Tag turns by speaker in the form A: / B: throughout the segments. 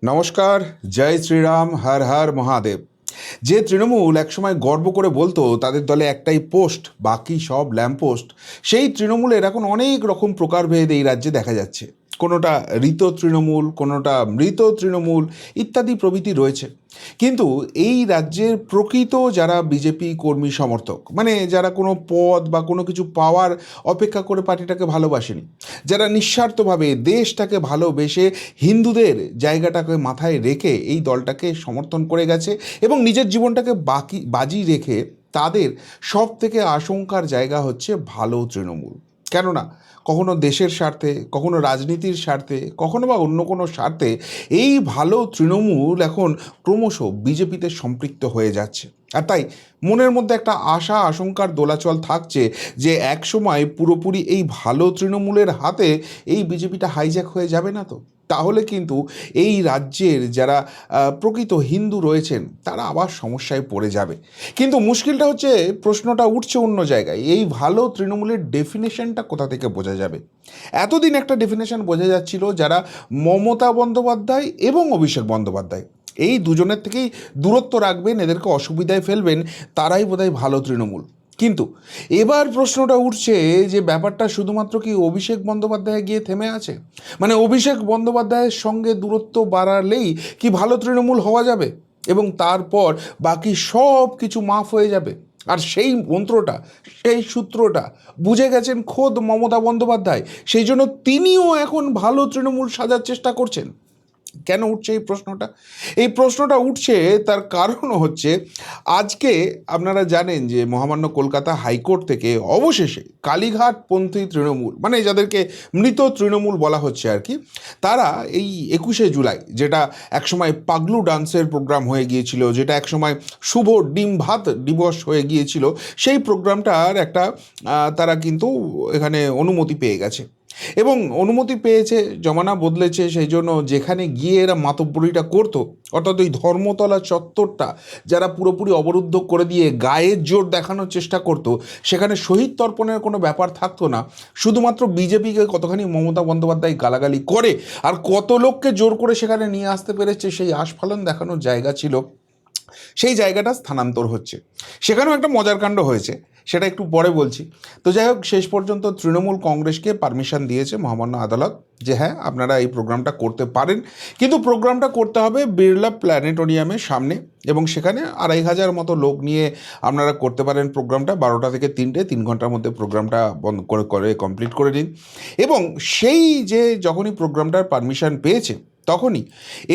A: নমস্কার, জয় শ্রীরাম, হর হর মহাদেব। যে তৃণমূল একসময় গর্ব করে বলতো তাদের দলে একটাই পোস্ট, বাকি সব ল্যাম্পপোস্ট, সেই তৃণমূলের এখন অনেক রকম প্রকারভেদ এই রাজ্যে দেখা যাচ্ছে। কোনোটা ঋত তৃণমূল, কোনোটা মৃত তৃণমূল ইত্যাদি প্রভৃতি রয়েছে। কিন্তু এই রাজ্যের প্রকৃত যারা বিজেপি কর্মী সমর্থক, মানে যারা কোনো পদ বা কোনো কিছু পাওয়ার অপেক্ষা করে পার্টিটাকে ভালোবাসেনি, যারা নিঃস্বার্থভাবে দেশটাকে ভালোবেসে হিন্দুদের জায়গাটাকে মাথায় রেখে এই দলটাকে সমর্থন করে গেছে এবং নিজের জীবনটাকে বাজি রেখে, তাদের সব থেকে আশঙ্কার জায়গা হচ্ছে ভালো তৃণমূল। কেননা কখনো দেশের স্বার্থে, কখনো রাজনীতির স্বার্থে, কখনো বা অন্য কোনো স্বার্থে এই ভালো তৃণমূল এখন ক্রমশ বিজেপিতে সম্পৃক্ত হয়ে যাচ্ছে। আর তাই মনের মধ্যে একটা আশা আশঙ্কার দোলাচল থাকছে যে একসময় পুরোপুরি এই ভালো তৃণমূলের হাতে এই বিজেপিটা হাইজ্যাক হয়ে যাবে না তো। তাহলে কিন্তু এই রাজ্যের যারা প্রকৃত হিন্দু রয়েছেন তারা আবার সমস্যায় পড়ে যাবে। কিন্তু মুশকিলটা হচ্ছে, প্রশ্নটা উঠছে অন্য জায়গায়, এই ভালো তৃণমূলের ডেফিনেশনটা কোথা থেকে বোঝা যাবে? এতদিন একটা ডেফিনেশন বোঝা যাচ্ছিল, যারা মমতা বন্দ্যোপাধ্যায় এবং অভিষেক বন্দ্যোপাধ্যায় এই দুজনের থেকেই দূরত্ব রাখবেন, এদেরকে অসুবিধায় ফেলবেন, তারাই বোধহয় ভালো তৃণমূল। কিন্তু এবার প্রশ্নটা উঠছে যে ব্যাপারটা শুধুমাত্র কি অভিষেক বন্দ্যোপাধ্যায় গিয়ে থেমে আছে? মানে অভিষেক বন্দ্যোপাধ্যায়ের সঙ্গে দূরত্ব বাড়ালেই কি ভালো তৃণমূল হওয়া যাবে এবং তারপর বাকি সব কিছু মাফ হয়ে যাবে? আর সেই মন্ত্রটা, সেই সূত্রটা বুঝে গেছেন খোদ মমতা বন্দ্যোপাধ্যায়, সেই জন্য তিনিও এখন ভালো তৃণমূল সাজার চেষ্টা করছেন। কেন উঠছে এই প্রশ্নটা? এই প্রশ্নটা উঠছে তার কারণ হচ্ছে, আজকে আপনারা জানেন যে মহামান্য কলকাতা হাইকোর্ট থেকে অবশেষে কালীঘাটপন্থী তৃণমূল, মানে যাদেরকে মৃত তৃণমূল বলা হচ্ছে আর কি, তারা এই 21শে জুলাই, যেটা একসময় পাগলু ডান্সের প্রোগ্রাম হয়ে গিয়েছিল, যেটা একসময় শুভ ডিম ভাত দিবস হয়ে গিয়েছিল, সেই প্রোগ্রামটার একটা তারা কিন্তু এখানে অনুমতি পেয়ে গেছে। এবং অনুমতি পেয়েছে, জমানা বদলেছে, সেই জন্য যেখানে গিয়ে এরা মাতব্বরিটা করতো, অর্থাৎ ওই ধর্মতলা চত্বরটা যারা পুরোপুরি অবরুদ্ধ করে দিয়ে গায়ের জোর দেখানোর চেষ্টা করতো, সেখানে শহীদ তর্পণের কোনো ব্যাপার থাকতো না। শুধুমাত্র বিজেপিকে কতখানি মমতা বন্দ্যোপাধ্যায় গালাগালি করে আর কত লোককে জোর করে সেখানে নিয়ে আসতে পেরেছে, সেই আস্ফালন দেখানোর জায়গা ছিল, সেই জায়গাটা স্থানান্তর হচ্ছে। সেখানেও একটা মজার কাণ্ড হয়েছে, সেটা একটু পরে বলছি। তো যাই হোক, শেষ পর্যন্ত তৃণমূল কংগ্রেসকে পারমিশন দিয়েছে মহামান্য আদালত যে হ্যাঁ, আপনারা এই প্রোগ্রামটা করতে পারেন, কিন্তু প্রোগ্রামটা করতে হবে বিড়লা প্ল্যানেটোরিয়ামের সামনে, এবং সেখানে 2500 মতো লোক নিয়ে আপনারা করতে পারেন প্রোগ্রামটা। 12টা থেকে 3টে, 3 ঘন্টার মধ্যে প্রোগ্রামটা বন্ধ করে কমপ্লিট করে দিন। এবং সেই যে যখনই প্রোগ্রামটার পারমিশন পেয়েছে, তখনই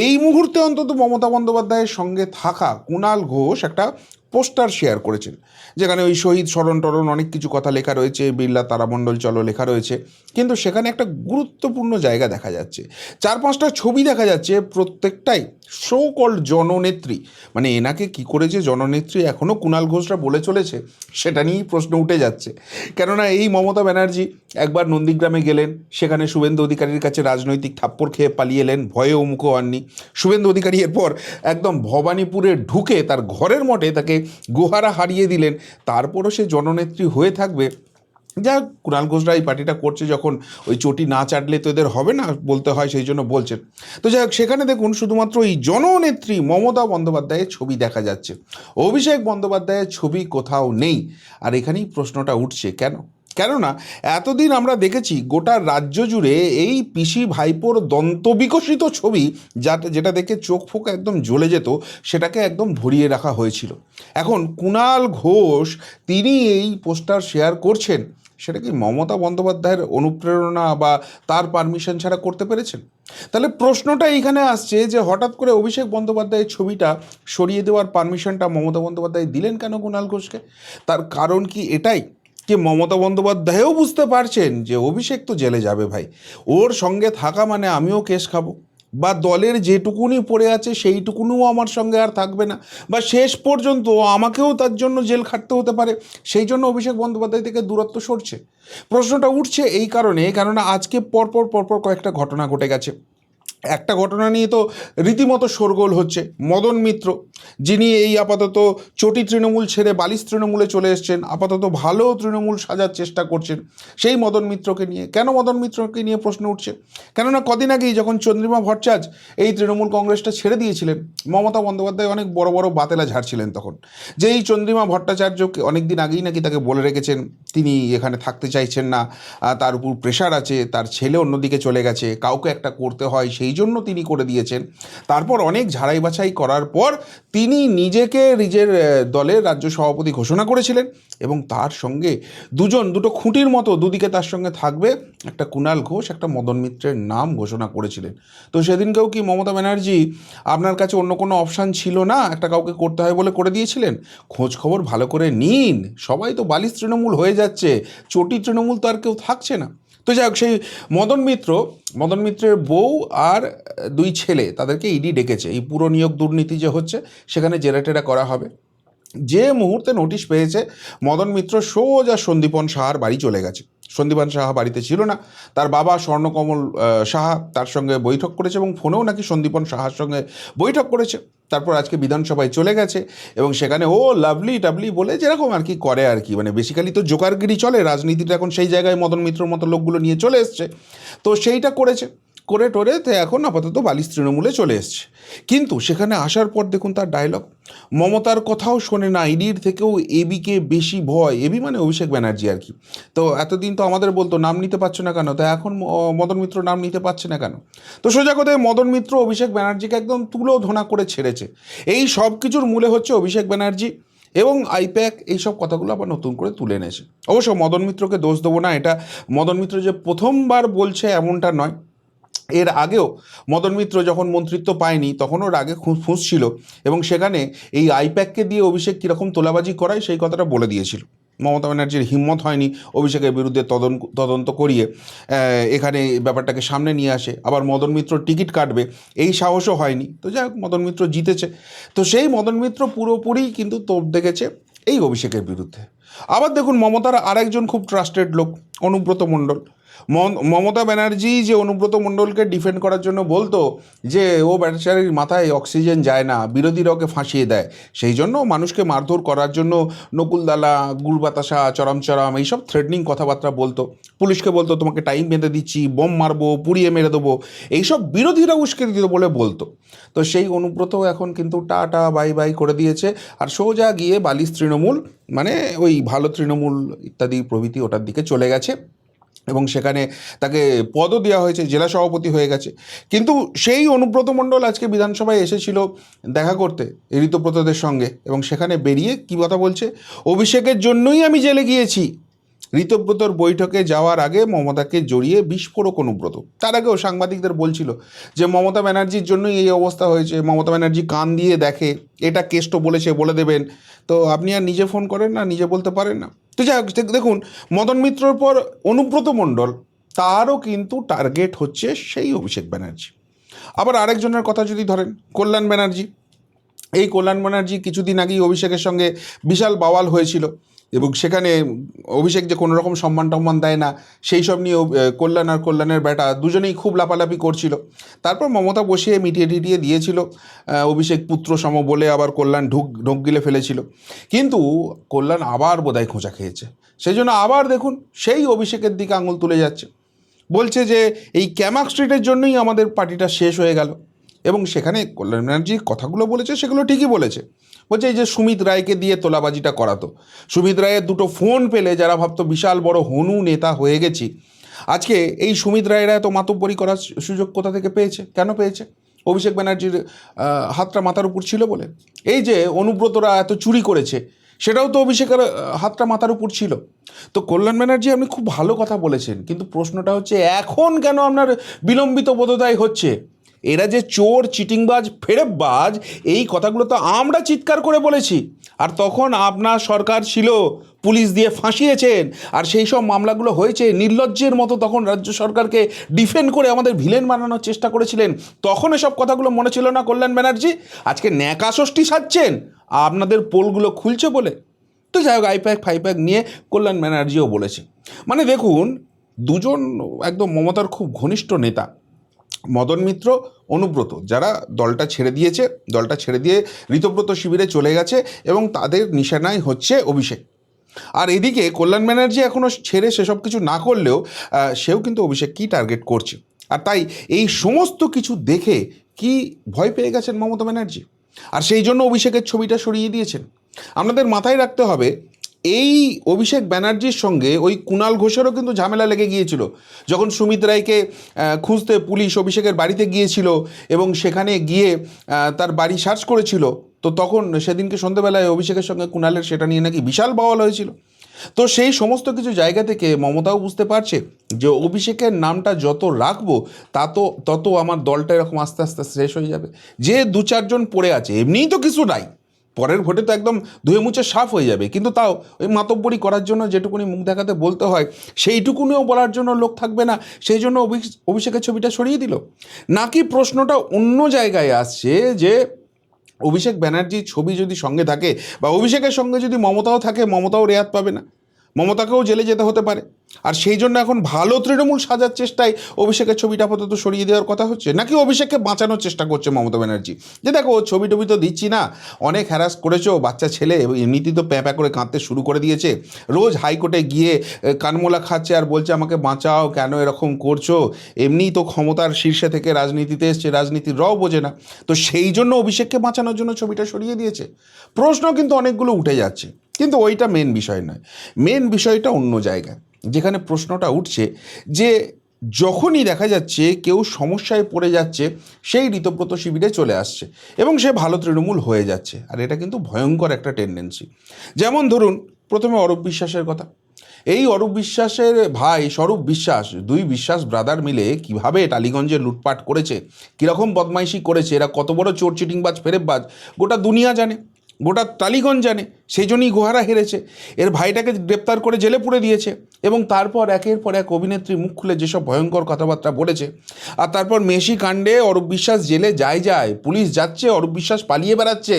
A: এই মুহূর্তে অন্তত মমতা বন্দ্যোপাধ্যায়ের সঙ্গে থাকা কুণাল ঘোষ একটা পোস্টার শেয়ার করেছেন, যেখানে ওই শহীদ স্মরণ টরণ অনেক কিছু কথা লেখা রয়েছে, বিড়লা তারামণ্ডল চলো লেখা রয়েছে। কিন্তু সেখানে একটা গুরুত্বপূর্ণ জায়গা দেখা যাচ্ছে, 4-5টা ছবি দেখা যাচ্ছে, প্রত্যেকটাই সো কল্ড জননেত্রী। মানে এনাকে কি করে যে জননেত্রী এখনও কুণাল ঘোষরা বলে চলেছে, সেটা নিয়েই প্রশ্ন উঠে যাচ্ছে। কেননা এই মমতা ব্যানার্জি একবার নন্দীগ্রামে গেলেন, সেখানে শুভেন্দু অধিকারীর কাছে রাজনৈতিক থাপ্পড় খেয়ে পালিয়ে এলেন, ভয়ে মুখ হননি। শুভেন্দু অধিকারী এরপর একদম ভবানীপুরে ঢুকে তার ঘরের মঠে তাকে গোহারা হারিয়ে দিলেন। তারপরও সে জননেত্রী হয়ে থাকবে। যা কুণাল ঘোষরা এই পার্টিটা করছে, যখন ওই চটি না চাটলে তো এদের হবে না বলতে হয়, সেই জন্য বলছেন। তো যাই হোক, সেখানে দেখুন শুধুমাত্র এই জননেত্রী মমতা বন্দ্যোপাধ্যায়ের ছবি দেখা যাচ্ছে, অভিষেক বন্দ্যোপাধ্যায়ের ছবি কোথাও নেই। আর এখানেই প্রশ্নটা উঠছে, কেননা এতদিন আমরা দেখেছি গোটা রাজ্য জুড়ে এই পিসি ভাইপোর দন্তবিকশিত ছবি, যেটা দেখে চোখ ফোক একদম জ্বলে যেত, সেটাকে একদম ধরিয়ে রাখা হয়েছিল। এখন কুণাল ঘোষ তিনি এই পোস্টার শেয়ার করছেন, সেটা কি মমতা বন্দ্যোপাধ্যায়ের অনুপ্রেরণা বা তার পারমিশন ছাড়া করতে পেরেছেন? তাহলে প্রশ্নটা এইখানে আসছে যে হঠাৎ করে অভিষেক বন্দ্যোপাধ্যায়ের ছবিটা সরিয়ে দেওয়ার পারমিশনটা মমতা বন্দ্যোপাধ্যায় দিলেন কেন কুণাল ঘোষকে? তার কারণ কি এটাই যে মমতা বন্দ্যোপাধ্যায়ও বুঝতে পারছেন যে অভিষেক তো জেলে যাবে ভাই, ওর সঙ্গে থাকা মানে আমিও কেস খাবো, বা দলের যেটুকুনি পড়ে আছে সেইটুকুনিও আমার সঙ্গে আর থাকবে না, বা শেষ পর্যন্ত আমাকেও তার জন্য জেল খাটতে হতে পারে। সেই জন্য অভিষেক বন্দ্যোপাধ্যায় থেকে দূরত্ব সরছে। প্রশ্নটা উঠছে এই কারণে, কেননা আজকে পরপর কয়েকটা ঘটনা ঘটে গেছে। একটা ঘটনা নিয়ে তো রীতিমতো শোরগোল হচ্ছে। মদন মিত্র, যিনি এই আপাতত চটি তৃণমূল ছেড়ে বালিশ তৃণমূলে চলে এসছেন, আপাতত ভালো তৃণমূল সাজার চেষ্টা করছেন, সেই মদন মিত্রকে নিয়ে কেন মদন মিত্রকে নিয়ে প্রশ্ন উঠছে? কেননা কদিন আগেই যখন চন্দ্রিমা ভট্টাচার্য এই তৃণমূল কংগ্রেসটা ছেড়ে দিয়েছিলেন, মমতা বন্দ্যোপাধ্যায় অনেক বড় বড় বাতেলা ঝাড়ছিলেন তখন, যে এই চন্দ্রিমা ভট্টাচার্যকে অনেক দিন আগেই নাকি তাকে বলে রেখেছেন তিনি এখানে থাকতে চাইছেন না, তার উপর প্রেশার আছে, তার ছেলে অন্যদিকে চলে গেছে, কাউকে একটা করতে হয়, সেই জন্য তিনি করে দিয়েছেন। তারপর অনেক ঝাড়াই বাছাই করার পর তিনি নিজেকে নিজের দলের রাজ্য সভাপতি ঘোষণা করেছিলেন এবং তার সঙ্গে দুটো খুঁটির মতো দুদিকে তার সঙ্গে থাকবে, একটা কুণাল ঘোষ, একটা মদন মিত্রের নাম ঘোষণা করেছিলেন। তো সেদিনকেও কি মমতা ব্যানার্জি আপনার কাছে অন্য কোনো অপশান ছিল না, একটা কাউকে করতে হয় বলে করে দিয়েছিলেন? খোঁজ খবর ভালো করে নিন, সবাই তো বালিশ তৃণমূল হয়ে যাচ্ছে, চটি তৃণমূল তো আর কেউ থাকছে না। তো যাই হোক, সেই মদন মিত্রের বউ আর দুই ছেলে, তাদেরকে ইডি ডেকেছে। এই পুরো নিয়োগ দুর্নীতি যে হচ্ছে সেখানে জেরাটেরা করা হবে। যে মুহূর্তে নোটিশ পেয়েছে, মদন মিত্র সোজা সন্দীপন সাহার বাড়ি চলে গেছে। সন্দীপন সাহা বাড়িতে ছিল না, তার বাবা স্বর্ণকমল সাহা তার সঙ্গে বৈঠক করেছে এবং ফোনেও নাকি সন্দীপন সাহার সঙ্গে বৈঠক করেছে। তারপর আজকে বিধানসভায় চলে গেছে এবং সেখানে ও লাভলি টাবলি বলে যেরকম আর কি করে আর কি, মানে বেসিক্যালি তো জোকারগিরি চলে, রাজনীতিটা এখন সেই জায়গায় মদন মিত্রর মতো লোকগুলো নিয়ে চলে এসছে। তো সেইটা করেছে, করে টোরে তো এখন আপাতত বালিশ তৃণমূলে চলে এসছে। কিন্তু সেখানে আসার পর দেখুন তার ডায়লগ, মমতার কথাও শোনে না, ইডির থেকেও এবিকে বেশি ভয়। এবি মানে অভিষেক ব্যানার্জি আর কি। তো এতদিন তো আমাদের বলতো নাম নিতে পারছো না কেন, তো এখন মদন মিত্র নাম নিতে পারছে না কেন? তো সোজা কথায় মদন মিত্র অভিষেক ব্যানার্জিকে একদম তুলো ধোনা করে ছেড়েছে। এই সব কিছুর মূলে হচ্ছে অভিষেক ব্যানার্জি এবং আইপ্যাক, এইসব কথাগুলো আবার নতুন করে তুলে এনেছে। অবশ্য মদন মিত্রকে দোষ দেবো না, এটা মদন মিত্র যে প্রথমবার বলছে এমনটা নয়। এর আগেও মদন মিত্র যখন মন্ত্রিত্ব পায়নি তখন ওর আগে ফুঁস ছিল এবং সেখানে এই আইপ্যাককে দিয়ে অভিষেক কীরকম তোলাবাজি করায় সেই কথাটা বলে দিয়েছিল। মমতা ব্যানার্জির হিম্মত হয়নি অভিষেকের বিরুদ্ধে তদন্ত করিয়ে এখানে ব্যাপারটাকে সামনে নিয়ে আসে, আবার মদন মিত্র টিকিট কাটবে এই সাহসও হয়নি। তো যাই হোক, মদন মিত্র জিতেছে। তো সেই মদন মিত্র পুরোপুরি কিন্তু তোপ দেখেছে এই অভিষেকের বিরুদ্ধে। আবার দেখুন মমতার আরেকজন খুব ট্রাস্টেড লোক, অনুব্রত মণ্ডল। মমতা ব্যানার্জি যে অনুব্রত মণ্ডলকে ডিফেন্ড করার জন্য বলতো যে ও বেচারির মাথায় অক্সিজেন যায় না, বিরোধীরা ওকে ফাঁসিয়ে দেয়, সেই জন্য মানুষকে মারধর করার জন্য নকুলদালা, গুড়বাতাসা, চরম এইসব থ্রেটনিং কথাবার্তা বলতো, পুলিশকে বলতো তোমাকে টাইম বেঁধে দিচ্ছি, বোম মারবো, পুড়িয়ে মেরে দেবো, এইসব বিরোধীরা উস্কে দিত বলে বলতো। তো সেই অনুব্রত এখন কিন্তু টাটা বাই বাই করে দিয়েছে আর সোজা গিয়ে বালিশ তৃণমূল, মানে ওই ভালো তৃণমূল ইত্যাদি প্রভৃতি, ওটার দিকে চলে গেছে এবং সেখানে তাকে পদও দেওয়া হয়েছে, জেলা সভাপতি হয়ে গেছে। কিন্তু সেই অনুব্রত মণ্ডল আজকে বিধানসভায় এসেছিল দেখা করতে ঋতব্রতদের সঙ্গে এবং সেখানে বেরিয়ে কী কথা বলছে, অভিষেকের জন্যই আমি জেলে গিয়েছি। ঋতব্রতর বৈঠকে যাওয়ার আগে মমতাকে জড়িয়ে বিস্ফোরক অনুব্রত। তার আগেও সাংবাদিকদের বলছিল যে মমতা ব্যানার্জির জন্যই এই অবস্থা হয়েছে, মমতা ব্যানার্জি কান দিয়ে দেখে, এটা কেষ্ট বলেছে বলে দেবেন, তো আপনি আর নিজে ফোন করেন না, নিজে বলতে পারেন না। তো যাই হোক, দেখুন মদন মিত্রর পর অনুব্রত মণ্ডল, তারও কিন্তু টার্গেট হচ্ছে সেই অভিষেক ব্যানার্জি। আবার আরেকজনের কথা যদি ধরেন, কল্যাণ ব্যানার্জি। এই কল্যাণ ব্যানার্জি কিছুদিন আগেই অভিষেকের সঙ্গে বিশাল বাওয়াল হয়েছিল এবং সেখানে অভিষেক যে কোনো রকম সম্মান টম্মান দেয় না সেই সব নিয়ে কল্যাণ আর কল্যাণের বেটা দুজনেই খুব লাপালাপি করছিল। তারপর মমতা বসিয়ে মিটিয়ে টিটিয়ে দিয়েছিল, অভিষেক পুত্র সম বলে আবার কল্যাণ ঢোক গিলে ফেলেছিল। কিন্তু কল্যাণ আবার বোধহয় খোঁচা খেয়েছে, সেই জন্য আবার দেখুন সেই অভিষেকের দিকে আঙুল তুলে যাচ্ছে, বলছে যে এই ক্যামাক স্ট্রিটের জন্যই আমাদের পার্টিটা শেষ হয়ে গেল। এবং সেখানে কল্যাণ ব্যানার্জি কথাগুলো বলেছে সেগুলো ঠিকই বলেছে। বলছে এই যে সুমিত রায়কে দিয়ে তোলাবাজিটা করাতো, সুমিত রায়ের দুটো ফোন পেলে যারা ভাবতো বিশাল বড় হনু নেতা হয়ে গেছি, আজকে এই সুমিত রায়েরা এত মাতব্বরি করার সুযোগ কোথা থেকে পেয়েছে, কেন পেয়েছে? অভিষেক ব্যানার্জির হাতটা মাথার উপর ছিল বলে। এই যে অনুব্রতরা এত চুরি করেছে সেটাও তো অভিষেকের হাতটা মাথার উপর ছিল। তো কল্যাণ ব্যানার্জি আপনি খুব ভালো কথা বলেছেন, কিন্তু প্রশ্নটা হচ্ছে এখন কেন আপনার বিলম্বিত বোধোদয় হচ্ছে? এরা যে চোর, চিটিংবাজ, ফেরেববাজ, এই কথাগুলো তো আমরা চিৎকার করে বলেছি, আর তখন আপনার সরকার ছিল, পুলিশ দিয়ে ফাঁসিয়েছেন, আর সেই সব মামলাগুলো হয়েছে নির্লজ্জের মতো, তখন রাজ্য সরকারকে ডিফেন্ড করে আমাদের ভিলেন বানানোর চেষ্টা করেছিলেন। তখন এসব কথাগুলো মনে ছিল না কল্যাণ ব্যানার্জি? আজকে ন্যাকা ষষ্ঠী সাজছেন আপনাদের পোলগুলো খুলছে বলে। তো যাই হোক, আইপ্যাক ফাইপ্যাক নিয়ে কল্যাণ ব্যানার্জিও বলেছে। মানে দেখুন, দুজন একদম মমতার খুব ঘনিষ্ঠ নেতা, মদন মিত্র অনুব্রত, যারা দলটা ছেড়ে দিয়ে ঋতব্রত শিবিরে চলে গেছে এবং তাদের নিশানায় হচ্ছে অভিষেক। আর এদিকে কল্যাণ ব্যানার্জি এখনও ছেড়ে সেসব কিছু না করলেও সেও কিন্তু অভিষেককেই টার্গেট করছে। আর তাই এই সমস্ত কিছু দেখে কি ভয় পেয়ে গেছেন মমতা ব্যানার্জি, আর সেই জন্য অভিষেকের ছবিটা সরিয়ে দিয়েছেন। আপনাদের মাথায় রাখতে হবে, এই অভিষেক ব্যানার্জির সঙ্গে ওই কুণাল ঘোষেরও কিন্তু ঝামেলা লেগে গিয়েছিল, যখন সুমিত রায়কে খুঁজতে পুলিশ অভিষেকের বাড়িতে গিয়েছিল এবং সেখানে গিয়ে তার বাড়ি সার্চ করেছিল। তো তখন সেদিনকে সন্ধ্যেবেলায় অভিষেকের সঙ্গে কুণালের সেটা নিয়ে নাকি বিশাল বাওয়াল হয়েছিল। তো সেই সমস্ত কিছু জায়গা থেকে মমতাও বুঝতে পারছে যে অভিষেকের নামটা যত রাখবো তত আমার দলটা এরকম আস্তে আস্তে শেষ হয়ে যাবে। যে 2-4 জন পড়ে আছে, এমনিই তো কিছু নাই, পরের ভোটে তো একদম ধুয়ে মুছে সাফ হয়ে যাবে, কিন্তু তাও ওই মাতব্বরি করার জন্য যেটুকুনি মুখ দেখাতে বলতে হয় সেইটুকুনিও বলার জন্য লোক থাকবে না, সেই জন্য অভিষেকের ছবিটা সরিয়ে দিল। নাকি প্রশ্নটা অন্য জায়গায় আসছে যে অভিষেক ব্যানার্জির ছবি যদি সঙ্গে থাকে বা অভিষেকের সঙ্গে যদি মমতাও থাকে, মমতাও রেয়াত পাবে না, মমতাকেও জেলে যেতে হতে পারে। আর সেই জন্য এখন ভালো তৃণমূল সাজার চেষ্টায় অভিষেকের ছবিটা আপাতত সরিয়ে দেওয়ার কথা হচ্ছে, নাকি অভিষেককে বাঁচানোর চেষ্টা করছে মমতা ব্যানার্জি, যে দেখো ছবি টবি তো দিচ্ছি না, অনেক হ্যারাস করেছো, বাচ্চা ছেলে এমনিতেই তো প্যাঁ প্যাঁ করে কাঁদতে শুরু করে দিয়েছে, রোজ হাইকোর্টে গিয়ে কানমোলা খাচ্ছে আর বলছে আমাকে বাঁচাও, কেন এরকম করছো, এমনিই তো ক্ষমতার শীর্ষে থেকে রাজনীতিতে এসছে, রাজনীতির রও বোঝে না। তো সেই জন্য অভিষেককে বাঁচানোর জন্য ছবিটা সরিয়ে দিয়েছে। প্রশ্ন কিন্তু অনেকগুলো উঠে যাচ্ছে, কিন্তু ওইটা মেন বিষয় নয়। মেন বিষয়টা অন্য জায়গায়, যেখানে প্রশ্নটা উঠছে যে যখনই দেখা যাচ্ছে কেউ সমস্যায় পড়ে যাচ্ছে, সেই ঋতব্রত শিবিরে চলে আসছে এবং সে ভালো তৃণমূল হয়ে যাচ্ছে। আর এটা কিন্তু ভয়ঙ্কর একটা টেন্ডেন্সি। যেমন ধরুন প্রথমে অরূপ বিশ্বাসের কথা। এই অরূপ বিশ্বাসের ভাই স্বরূপ বিশ্বাস, 2 বিশ্বাস ব্রাদার মিলে কিভাবে টালিগঞ্জে লুটপাট করেছে, কীরকম বদমাইশি করেছে, এরা কত বড় চোর চিটিংবাজ ফেরেববাজ, গোটা দুনিয়া জানে, গোটা টালিগঞ্জ জানে। সেই জন্যই গোহারা হেরেছে। এর ভাইটাকে গ্রেপ্তার করে জেলে পুরে দিয়েছে এবং তারপর একের পর এক অভিনেত্রী মুখ খুলে যেসব ভয়ঙ্কর কথাবার্তা বলেছে। আর তারপর মেশি কাণ্ডে অরূপ বিশ্বাস জেলে যায়, পুলিশ যাচ্ছে, অরূপ বিশ্বাস পালিয়ে বেড়াচ্ছে,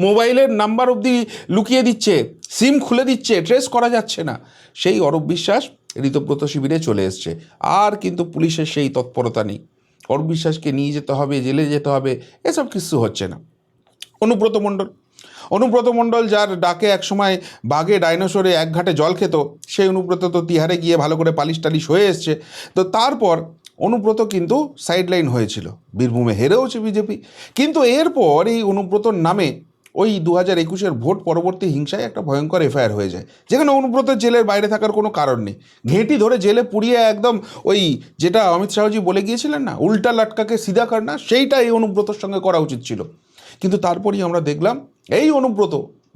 A: মোবাইলের নাম্বার অবধি লুকিয়ে দিচ্ছে, সিম খুলে দিচ্ছে, ট্রেস করা যাচ্ছে না। সেই অরূপ বিশ্বাস ঋতব্রত শিবিরে চলে এসছে, আর কিন্তু পুলিশের সেই তৎপরতা নেই। অরূপ বিশ্বাসকে নিয়ে যেতে হবে, জেলে যেতে হবে, এসব কিছু হচ্ছে না। অনুব্রত মণ্ডল যার ডাকে একসময় বাঘে ডাইনোসরে এক ঘাটে জল খেত, সেই অনুব্রত তো তিহারে গিয়ে ভালো করে পালিশ টালিশ হয়ে এসছে। তো তারপর অনুব্রত কিন্তু সাইডলাইন হয়েছিল, বীরভূমে হেরেওছে বিজেপি, কিন্তু এরপর এই অনুব্রতর নামে ওই 2021-এর ভোট পরবর্তী হিংসায় একটা ভয়ঙ্কর এফআইআর হয়ে যায়, যেখানে অনুব্রতের জেলের বাইরে থাকার কোনো কারণ নেই। ঘেঁটি ধরে জেলে পুড়িয়ে একদম ওই যেটা অমিত শাহজি বলে গিয়েছিলেন না, উল্টা লাটকাকে সিধা করনা, সেইটা এই অনুব্রতর সঙ্গে করা উচিত ছিল। কিন্তু তারপরই আমরা দেখলাম এই অনুব্রত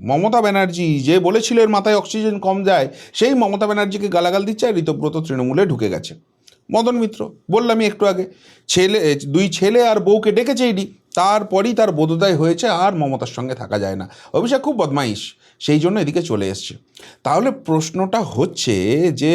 A: মমতা ব্যানার্জি যে বলেছিল এর মাথায় অক্সিজেন কম যায়, সেই মমতা ব্যানার্জিকে গালাগাল দিচ্ছে, আর ঋতব্রত তৃণমূলে ঢুকে গেছে। মদন মিত্র বললামই একটু আগে, 2 ছেলে আর বউকে ডেকেছে ইডি, তারপরই তার বোধোদয় হয়েছে আর মমতার সঙ্গে থাকা যায় না, অভিষেক খুব বদমাইশ, সেই জন্য এদিকে চলে এসছে। তাহলে প্রশ্নটা হচ্ছে যে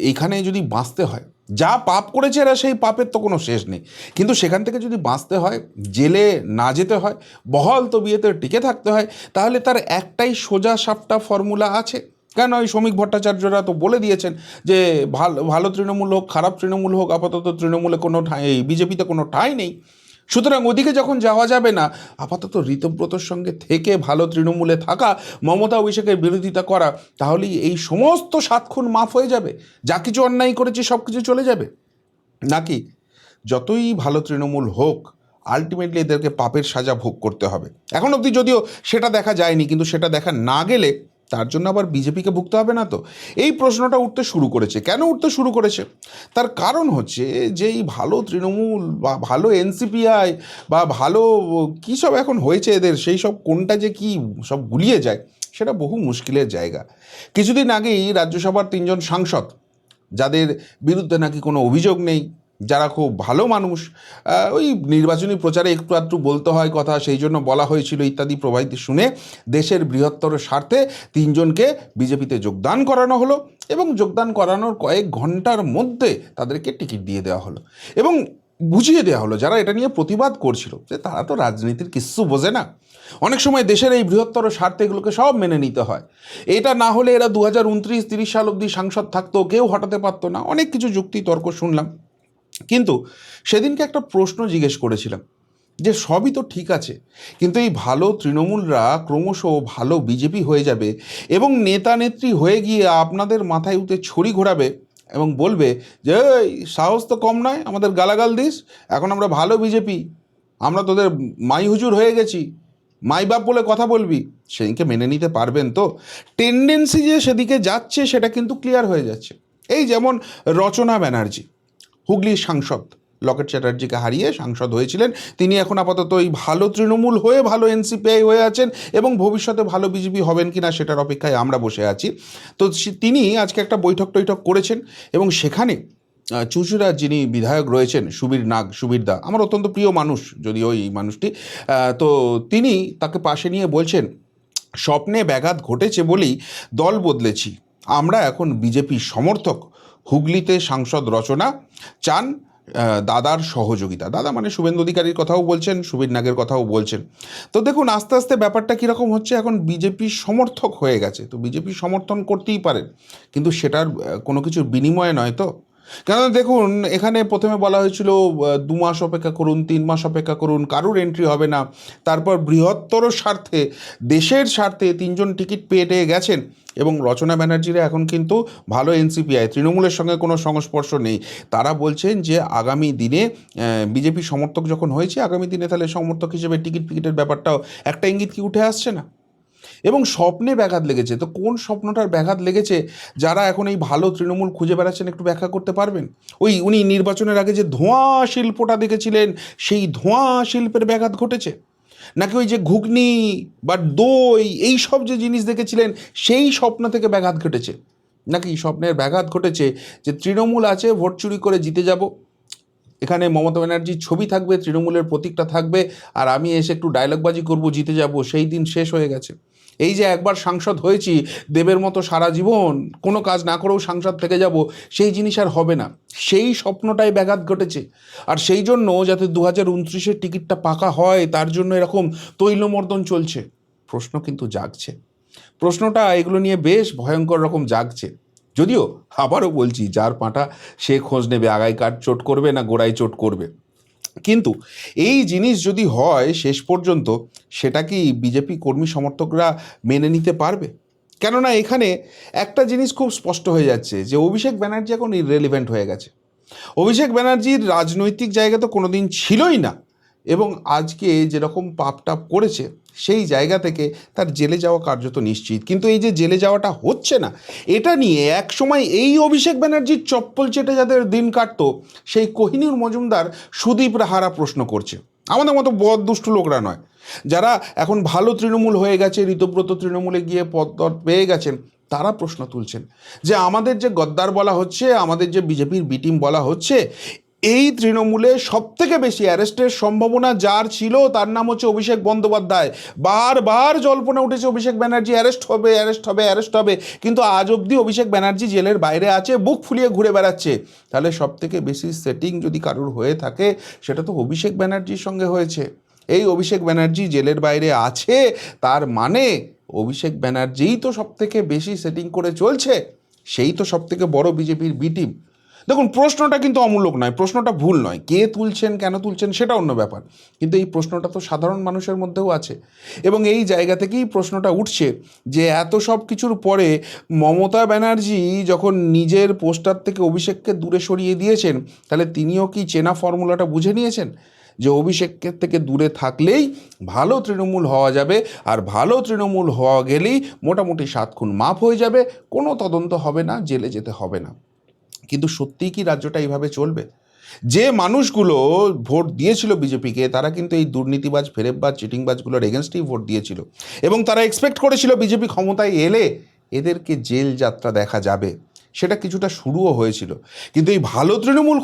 A: এইখানে যদি বাঁচতে হয়, যা পাপ করেছে এরা সেই পাপের তো কোনো শেষ নেই, কিন্তু সেখান থেকে যদি বাঁচতে হয়, জেলে না যেতে হয়, বহাল তবিয়তে টিকে থাকতে হয়, তাহলে তার একটাই সোজা সাপটা ফর্মুলা আছে। কেন ওই শ্রমিক ভট্টাচার্যরা তো বলে দিয়েছেন যে ভালো তৃণমূল হোক খারাপ তৃণমূল হোক, আপাতত তৃণমূলে কোনো ঠাঁই, বিজেপিতে কোনো ঠাঁই নেই। সুতরাং ওদিকে যখন যাওয়া যাবে না, আপাতত ঋতব্রতর সঙ্গে থেকে ভালো তৃণমূলে থাকা, মমতা অভিষেকের বিরোধিতা করা, তাহলেই এই সমস্ত 7 খুন মাফ হয়ে যাবে, যা কিছু অন্যায় করেছে সব কিছু চলে যাবে। নাকি যতই ভালো তৃণমূল হোক, আলটিমেটলি এদেরকে পাপের সাজা ভোগ করতে হবে। এখন অবধি যদিও সেটা দেখা যায়নি, কিন্তু সেটা দেখা না গেলে তার জন্য আবার বিজেপিকে ভুগতে হবে না তো? এই প্রশ্নটা উঠতে শুরু করেছে। কেন উঠতে শুরু করেছে? তার কারণ হচ্ছে যে এই ভালো তৃণমূল বা ভালো এনসিপিআই বা ভালো কী সব এখন হয়েছে এদের, সেই সব কোনটা যে কি সব গুলিয়ে যায়, সেটা বহু মুশকিলের জায়গা। কিছুদিন আগেই রাজ্যসভার 3 জন সাংসদ, যাদের বিরুদ্ধে নাকি কোনো অভিযোগ নেই, যারা খুব ভালো মানুষ, ওই নির্বাচনী প্রচারে একটু আধটু বলতে হয় কথা, সেই জন্য বলা হয়েছিল ইত্যাদি প্রবাহিত শুনে দেশের বৃহত্তর স্বার্থে 3 জনকে বিজেপিতে যোগদান করানো হলো এবং যোগদান করানোর কয়েক ঘন্টার মধ্যে তাদেরকে টিকিট দিয়ে দেওয়া হলো এবং বুঝিয়ে দেওয়া হলো যারা এটা নিয়ে প্রতিবাদ করছিল যে তারা তো রাজনীতির কিচ্ছু বোঝে না, অনেক সময় দেশের এই বৃহত্তর স্বার্থে এগুলোকে সব মেনে নিতে হয়, এটা না হলে এরা 2029-30 সাল অবধি সাংসদ থাকতো, কেউ হটাতে পারতো না, অনেক কিছু যুক্তি তর্ক শুনলাম। কিন্তু সেদিনকে একটা প্রশ্ন জিজ্ঞেস করেছিলাম যে সবই তো ঠিক আছে, কিন্তু এই ভালো তৃণমূলরা ক্রমশ ভালো বিজেপি হয়ে যাবে এবং নেতা নেত্রী হয়ে গিয়ে আপনাদের মাথায় উঠে ছড়ি ঘোরাবে এবং বলবে যে এই সাহস তো কম নয়, আমাদের গালাগাল দিস, এখন আমরা ভালো বিজেপি, আমরা তোদের মাই হুজুর হয়ে গেছি, মাই বাপ বলে কথা বলবি, সেদিনকে মেনে নিতে পারবেন তো? টেন্ডেন্সি যে সেদিকে যাচ্ছে সেটা কিন্তু ক্লিয়ার হয়ে যাচ্ছে। এই যেমন রচনা ব্যানার্জি, হুগলির সাংসদ, লকেট চ্যাটার্জিকে হারিয়ে সাংসদ হয়েছিলেন, তিনি এখন আপাতত এই ভালো তৃণমূল হয়ে ভালো এনসিপিআই হয়ে আছেন এবং ভবিষ্যতে ভালো বিজেপি হবেন কি না সেটার অপেক্ষায় আমরা বসে আছি। তো তিনি আজকে একটা বৈঠক টৈঠক করেছেন এবং সেখানে চুঁচুড়ার যিনি বিধায়ক রয়েছেন সুবীর দা, আমার অত্যন্ত প্রিয় মানুষ যদিও এই মানুষটি, তো তিনি তাকে পাশে নিয়ে বলছেন স্বপ্নে ব্যাঘাত ঘটেছে বলেই দল বদলেছি, আমরা এখন বিজেপি সমর্থক। হুগলিতে সাংসদ রচনা চান দাদার সহযোগিতা, দাদা মানে শুভেন্দু অধিকারীর কথাও বলছেন, সুবীর নাগের কথাও বলছেন। তো দেখুন আস্তে আস্তে ব্যাপারটা কীরকম হচ্ছে, এখন বিজেপি সমর্থক হয়ে গেছে, তো বিজেপি সমর্থন করতেই পারেন, কিন্তু সেটার কোনো কিছুর বিনিময়ে নয় তো। কেন দেখুন এখানে প্রথমে বলা হয়েছিল 2 মাস অপেক্ষা করুন, 3 মাস অপেক্ষা করুন, কারুর এন্ট্রি হবে না, তারপর বৃহত্তর স্বার্থে, দেশের স্বার্থে 3জন টিকিট পেয়ে গেছেন এবং রচনা ব্যানার্জিরা এখন কিন্তু ভালো এনসিপিআই, তৃণমূলের সঙ্গে কোনো সংস্পর্শ নেই। তারা বলছেন যে আগামী দিনে বিজেপি সমর্থক যখন হয়েছে, আগামী দিনে তাহলে সমর্থক হিসেবে টিকিটের ব্যাপারটাও একটা ইঙ্গিত কি উঠে আসছে না? এবং স্বপ্নে ব্যাঘাত লেগেছে, তো কোন স্বপ্নটার ব্যাঘাত লেগেছে যারা এখন এই ভালো তৃণমূল খুঁজে বেড়াচ্ছেন, একটু ব্যাখ্যা করতে পারবেন? উনি নির্বাচনের আগে যে ধোঁয়া শিল্পটা দেখেছিলেন, সেই ধোঁয়া শিল্পের ব্যাঘাত ঘটেছে, নাকি ওই যে ঘুগনি বা দই এই সব যে জিনিস দেখেছিলেন সেই স্বপ্ন থেকে ব্যাঘাত ঘটেছে, নাকি স্বপ্নের ব্যাঘাত ঘটেছে যে তৃণমূল আছে, ভোট চুরি করে জিতে যাব, এখানে মমতা ব্যানার্জির ছবি থাকবে, তৃণমূলের প্রতীকটা থাকবে, আর আমি এসে একটু ডায়লগবাজি করব, জিতে যাব, সেই দিন শেষ হয়ে গেছে। এই যে একবার সাংসদ হয়েছি, দেবের মতো সারা জীবন কোনো কাজ না করেও সাংসদ থেকে যাব, সেই জিনিস আর হবে না, সেই স্বপ্নটাই ব্যাঘাত ঘটেছে। আর সেই জন্য যাতে 2029-এর টিকিটটা পাকা হয় তার জন্য এরকম তৈলমর্দন চলছে। প্রশ্ন কিন্তু জাগছে, প্রশ্নটা এগুলো নিয়ে বেশ ভয়ঙ্কর রকম জাগছে। যদিও আবারও বলছি, যার পাঁটা সে খোঁজ নেবে, আগায় কাঠ চোট করবে না গোড়ায় চোট করবে। কিন্তু এই জিনিস যদি হয় শেষ পর্যন্ত, সেটা কি বিজেপি কর্মী সমর্থকরা মেনে নিতে পারবে? কেননা এখানে একটা জিনিস খুব স্পষ্ট হয়ে যাচ্ছে যে অভিষেক ব্যানার্জি এখন ইররেলিভেন্ট হয়ে গেছে। অভিষেক ব্যানার্জির রাজনৈতিক জায়গা তো কোনো দিন ছিলই না, এবং আজকে যেরকম পাপ করেছে সেই জায়গা থেকে তার জেলে যাওয়া কার্যত নিশ্চিত। কিন্তু এই যে জেলে যাওয়াটা হচ্ছে না, এটা নিয়ে এক সময় এই অভিষেক ব্যানার্জির চপ্পল চেটে যাদের দিন কাটতো, সেই কোহিনূর মজুমদার, সুদীপ রাহারা প্রশ্ন করছে, আমাদের মতো বদ দুষ্টু লোকরা নয়, যারা এখন ভালো তৃণমূল হয়ে গেছে, ঋতব্রত তৃণমূলে গিয়ে পদ পেয়ে গেছেন, তারা প্রশ্ন তুলছেন যে আমাদের যে গদ্দার বলা হচ্ছে, আমাদের যে বিজেপির বি টিম বলা হচ্ছে, এই তৃণমূলে সবথেকে বেশি অ্যারেস্টের সম্ভাবনা যার ছিল তার নাম হচ্ছে অভিষেক বন্দ্যোপাধ্যায়। বারবার জল্পনা উঠেছে অভিষেক ব্যানার্জি অ্যারেস্ট হবে, কিন্তু আজ অবধি অভিষেক ব্যানার্জি জেলের বাইরে আছে, বুক ফুলিয়ে ঘুরে বেড়াচ্ছে। তাহলে সবথেকে বেশি সেটিং যদি কারুর হয়ে থাকে, সেটা তো অভিষেক ব্যানার্জির সঙ্গে হয়েছে। এই অভিষেক ব্যানার্জি জেলের বাইরে আছে, তার মানে অভিষেক ব্যানার্জিই তো সবথেকে বেশি সেটিং করে চলছে, সেই তো সবথেকে বড় বিজেপির বি টিম। দেখুন প্রশ্নটা কিন্তু অমূলক নয়, প্রশ্নটা ভুল নয়, কে তুলছেন কেন তুলছেন সেটা অন্য ব্যাপার, কিন্তু এই প্রশ্নটা তো সাধারণ মানুষের মধ্যেও আছে। এবং এই জায়গা থেকেই প্রশ্নটা উঠছে যে এত সব কিছুর পরে মমতা ব্যানার্জি যখন নিজের পোস্টার থেকে অভিষেককে দূরে সরিয়ে দিয়েছেন, তাহলে তিনিও কি চেনা ফর্মুলাটা বুঝে নিয়েছেন যে অভিষেকের থেকে দূরে থাকলেই ভালো তৃণমূল হওয়া যাবে, আর ভালো তৃণমূল হওয়া গেলেই মোটামুটি 7 খুন মাফ হয়ে যাবে, কোনো তদন্ত হবে না, জেলে যেতে হবে না। কিন্তু সত্যিই কি রাজ্যটা এইভাবে চলবে? যে মানুষগুলো ভোট দিয়েছিল বিজেপিকে, তারা কিন্তু এই দুর্নীতিবাজ, ফেরেববাজ, চিটিংবাজগুলোর এগেনস্টেই ভোট দিয়েছিল, এবং তারা এক্সপেক্ট করেছিল বিজেপি ক্ষমতায় এলে এদেরকে জেল যাত্রা দেখা যাবে। সেটা কিছুটা শুরুও হয়েছিল, কিন্তু এই ভালো তৃণমূল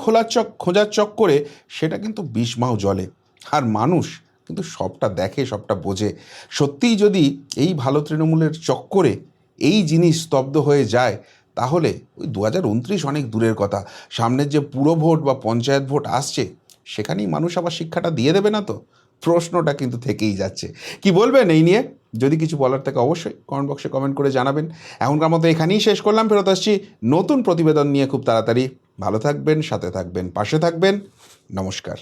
A: খোঁজার চক্করে সেটা কিন্তু বিষ-মাও জ্বলে। আর মানুষ কিন্তু সবটা দেখে, সবটা বোঝে। সত্যিই যদি এই ভালো তৃণমূলের চক্করে এই জিনিস স্তব্ধ হয়ে যায়, তাহলে ওই 2029 অনেক দূরের কথা, সামনের যে পুরো ভোট বা পঞ্চায়েত ভোট আসছে, সেখানেই মানুষ আবার শিক্ষাটা দিয়ে দেবে না তো? প্রশ্নটা কিন্তু থেকেই যাচ্ছে। কি বলবেন এই নিয়ে? যদি কিছু বলার থাকে অবশ্যই কমেন্ট বক্সে কমেন্ট করে জানাবেন। এখনকার মতো এখানেই শেষ করলাম, ফেরত আসছি নতুন প্রতিবেদন নিয়ে খুব তাড়াতাড়ি। ভালো থাকবেন, সাথে থাকবেন, পাশে থাকবেন। নমস্কার।